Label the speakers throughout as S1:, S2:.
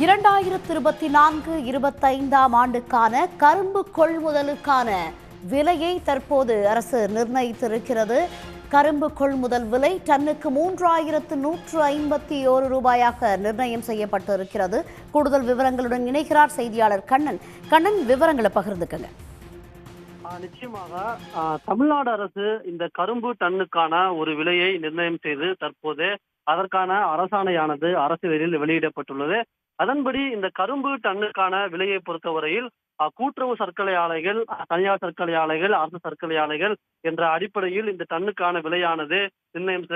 S1: 2024-25 ஆண்டுக்கான கரும்பு கொள்முதலுக்கான விலையை தற்போது அரசு நிர்ணயித்திருக்கிறது. கரும்பு கொள்முதல் விலை டன்னுக்கு 3151 ரூபாயாக நிர்ணயம் செய்யப்பட்டிருக்கிறது. கூடுதல் விவரங்களுடன் இணைகிறார் செய்தியாளர் கண்ணன். விவரங்களை பகிர்ந்துக்கங்க.
S2: நிச்சயமாக தமிழ்நாடு அரசு இந்த கரும்பு டன்னுக்கான ஒரு விலையை நிர்ணயம் செய்து தற்போது அதற்கான அரசாணையானது அரசிதழில் வெளியிடப்பட்டுள்ளது. அதன்படி இந்த கரும்பு டன்னுக்கான விலையை பொறுத்தவரையில் கூட்டுறவு சர்க்கரை ஆலைகள், தனியார் சர்க்கரை ஆலைகள், அரசு சர்க்கரை ஆலைகள் என்ற அடிப்படையில் இந்த டன்னுக்கான விலையானது நிர்ணயம்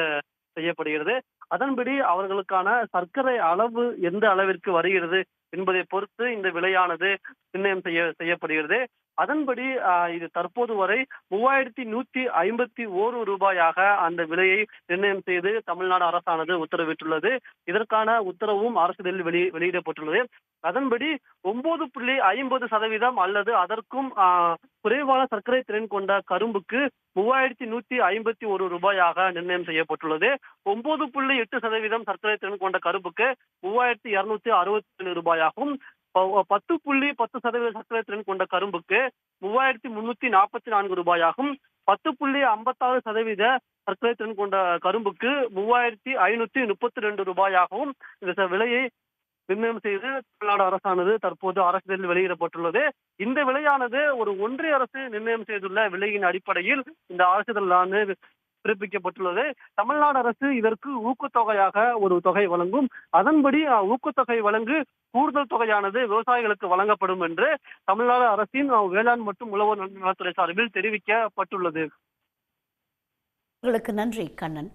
S2: செய்யப்படுகிறது. அதன்படி அவர்களுக்கான சர்க்கரை அளவு எந்த அளவிற்கு வருகிறது என்பதை பொறுத்து இந்த விலையானது நிர்ணயம் செய்யப்படுகிறது. அதன்படி இது தற்போது வரை 3151 ரூபாயாக அந்த விலையை நிர்ணயம் செய்து தமிழ்நாடு அரசானது உத்தரவிட்டுள்ளது. இதற்கான உத்தரவும் அரசிதழில் வெளியிடப்பட்டுள்ளது. அதன்படி 9.50% அல்லது அதற்கும் குறைவான சர்க்கரை திறன் கொண்ட கரும்புக்கு 3151 ரூபாயாக நிர்ணயம் செய்யப்பட்டுள்ளது. 9.8% சர்க்கரை திறன் கொண்ட கரும்புக்கு 3267 ரூபாயாகவும், 10.10% சர்க்கரை திறன் கொண்ட கரும்புக்கு 3344 ரூபாயாகும், 10.56% சர்க்கரை திறன் கொண்ட கரும்புக்கு 3532 ரூபாயாகவும் இந்த விலையை நிர்ணயம் செய்து தமிழ்நாடு அரசானது தற்போது அரசிதழில் வெளியிடப்பட்டுள்ளது. இந்த விலையானது ஒரு ஒன்றிய அரசு நிர்ணயம் செய்துள்ள விலையின் அடிப்படையில் இந்த அரசிதழானது பிறப்பிக்கப்பட்டுள்ளது. தமிழ்நாடு அரசு இதற்கு ஊக்கத்தொகையாக ஒரு தொகை வழங்கும். அதன்படி ஊக்கத்தொகை வழங்கு கூடுதல் தொகையானது விவசாயிகளுக்கு வழங்கப்படும் என்று தமிழ்நாடு அரசின் வேளாண் மற்றும் உழவர் நலத்துறை சார்பில் தெரிவிக்கப்பட்டுள்ளது.
S1: நன்றி கண்ணன்.